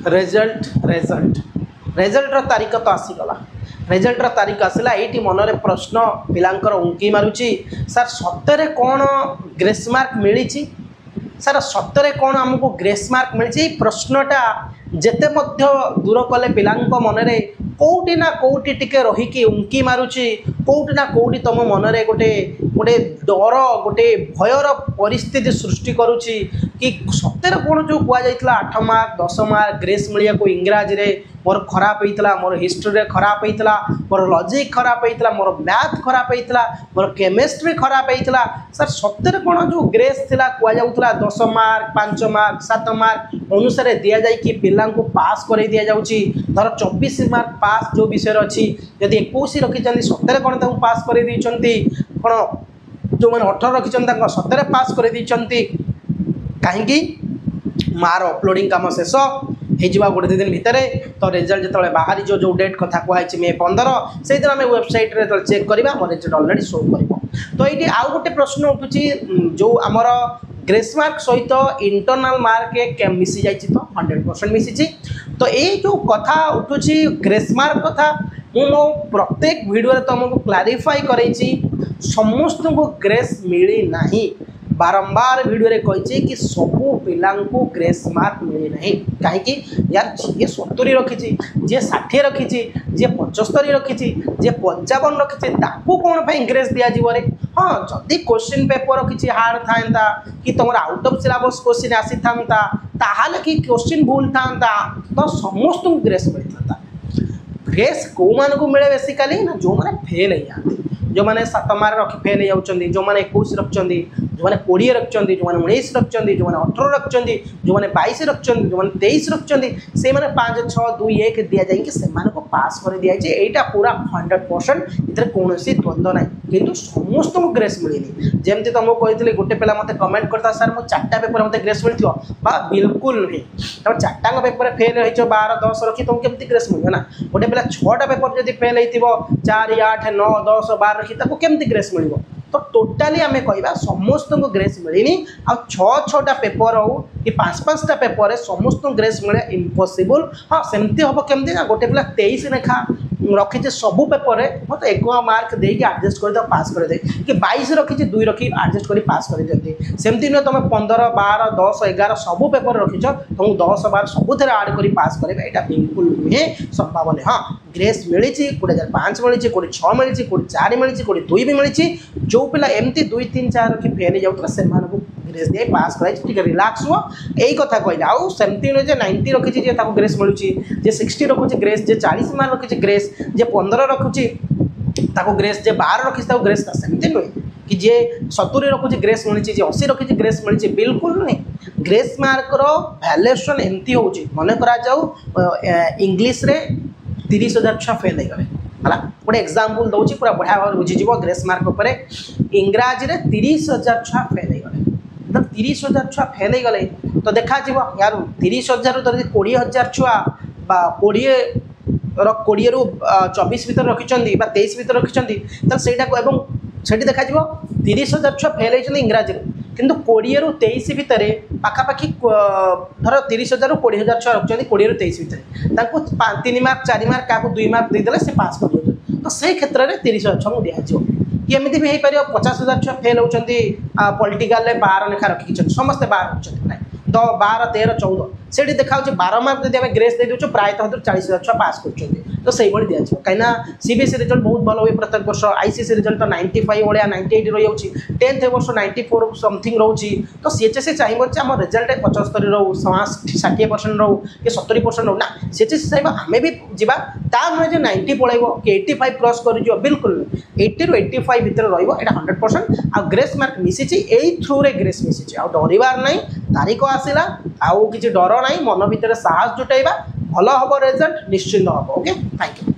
Result result result तारीख तो आसीगला result तारीख आसला ये मनरे प्रश्न पिलांकर उंकी मारुची सर सतरे कौन ग्रेस मार्क मिली सर सतरे कौन आमको ग्रेस मार्क मिली प्रश्नटा जेते मध्य दूर कले पिलांक मनरे कौटी ना कौटी टिके रहीकि उंकी मारुची कौटी ना कौटी तुम मनरे गोटे गोटे डर गोटे भयर परिस्थिति सृष्टि करुची कि सत्य कौन जो कहुला 8 मार्क 10 मार्क ग्रेस मिलिया को इंग्राजी रे मोर खराब होता मोर हिस्ट्री रे खराब होता मोर लॉजिक खराब होता मोर मैथ खराब होता मोर केमिस्ट्री खराब होता सर सत्य कौन जो ग्रेस थिला कहुला 10 मार्क 5 मार्क 7 मार्क अनुसार दि जाए कि पिला को पास कर दि जाऊँगी धर 24 मार्क पास जो विषय अच्छी जदि 21 रखिंट सत्य कौन पास कर कौन जो मैंने 18 रखिंट सत्य पास कर कहीं मार अपलोडिंग काम शेष हो गोटे दिन भितर तो रिजल्ट जो बाहरी जो डेट कथा कहुई मे 15 से दिन आम वेबसाइट रे चेक करवा मोर रिजल्ट ऑलरेडी शो कर तो ये आउ गोटे प्रश्न उठुची जो आमर ग्रेस मार्क सहित इंटरनल मार्क मिसी जाइए तो 100% मिसी तो ये जो कथा उठुची ग्रेस मार्क कथा मो प्रत्येक वीडियो तुमको क्लारिफाई करैछि समस्त को ग्रेस मिली नहीं बारंबार वीडियो रे कही कि सबू पिला ग्रेस मार्क मिली नहीं कहीं यार जी 70 रखी जी 60 रखी जी 75 रखी जी 55 रखी कौन भाई ग्रेस दिज्वे हाँ जदि क्वेश्चन पेपर किसी हार्ड था कि तुम आउट ऑफ सिलेबस क्वेश्चन आसी था कि क्वेश्चन भूल था तो समस्त को ग्रेस मिलता ग्रेस कौ मान को मिले बेसिकाली ना जो मैंने फेल हो जो मैंने 7 मार्क रखी फेल होती जो मैंने 21 रखिंट जो मैंने 20 रखिंट जो मैंने 19 रखिंट जो मैंने 18 रखिंट जो मैंने 22 रखिंट जो मैंने 23 रखिंट से मैंने 5 6 2 1 दि जाए से पास कर दि जाए यहाँ पूरा 100% इधर कौन द्वंद्व ना कि समस्त को ग्रेस मिलनी जमी तुमको कही गोटे पिला मत कमेंट करता सर मुझे 4टा पेपर मत ग्रेस मिलती बिल्कुल नुहे तुम 4टा पेपर फेल हो 12 10 रखी तुमको केमती ग्रेस मिल ना गोटे पिला 6टा पेपर जब फेल हो 4 8 9 10 12 रखी केमती ग्रेस मिल तो टोटाली आम कह समस्त को ग्रेस मिलनी आ 6-6टा पेपर हो कि 5-5टा पेपर समस्त ग्रेस मिले इम्पॉसिबल हाँ सेमती हम केमती ना गोटे पिला 23 लेखा रखी सबू पेपर मत 1 मार्क देकी आडजस्ट कर पास कर दे कि 22 रखी 2 रखी आडजस्ट कर पास कर दिखती सेमती नुहे तुम 15 12 10 11 सबू पेपर रखीच तुमको 10 12 सबुथ आड कर पास कर यहाँ बिल्कुल नुहे संभाव नहीं हाँ ग्रेस मिली 2005 मिली 6 मिली 4 मिली 2 भी मिली जो पिला एमती 2 3 4 रखी फेल जाऊला से ग्रेस दिए पास कर रिलैक्स हुआ यही कथा कहला आउ सेमती नुहे 90 रखी ग्रेस मिलूँ जे 60 रखुची ग्रेस जे 40 मार्क रखी ग्रेस जे 15 रखुची ग्रेस जे 12 रखी ग्रेस सेमती नुहे कि जे 70 रखुची ग्रेस मिली जे 80 रखी ग्रेस मिली बिल्कुल नुहे ग्रेस मार्क वैल्यूएशन एमती हो मन कर इंग्लीश रे 30,000 छुआ फेल हो गए है गोटे एग्जाम्पल दूसरी पूरा बढ़िया भाव बुझीज ग्रेस मार्क उपर इंग्राजी रे 30,000 छुआ फेल हो गए तो 30,000 छुआ फेल हो गले तो देखा यार 30,000 तो 20,000 छुआ 20 रू 24 भर रखिंट 23 भर रखिंट तो से देखा 30,000 छुआ फेल होती इंग्राजी किंतु 20 रू 23 भितर पाखापाखि धर 30,000 रू 20,000 छुआ रखिंट 20 रू 23 भितर 3 मार्क 4 मार्क क्या 2 मार्क देदेले से पास कर दे तो से क्षेत्र में 30,000 छुआ दिज्व कि एमती भी हो पार 50,000 छुआ फेल होती पॉलिटिकल 12 लेखा रखी समस्ते 12 रखते 12 13 14 से देखा 12 मार्क जब आम ग्रेस दे दूँ प्रायतः 40,000 छुआ पास कर तो सही दिज्व कहीं सीबीएसई रिजल्ट बहुत भल हुए प्रत्येक वर्ष आईसीएसई रिजल्ट तो 95 भाया 98 रही है 10th वर्ष 94 समथिंग रोचे तो सीएचएसई चाहिए आम रिजल्ट 75 रो 60% रो कि 70% रो ना सीएचएसई चाहिए आम भी जावा ता नुहे 90 पलैब कि 85 क्रॉस कर बिल्कुल 80 रू 85 भितर रहा 100% आ ग्रेस मार्क मिसी यही थ्रू रे ग्रेस मिसी आ डरबार ना तारीख आसला आउ कि डर ना मन भितर साहस जुटाइबा भल हम रिजल्ट निश्चिंत हम ओके थैंक यू।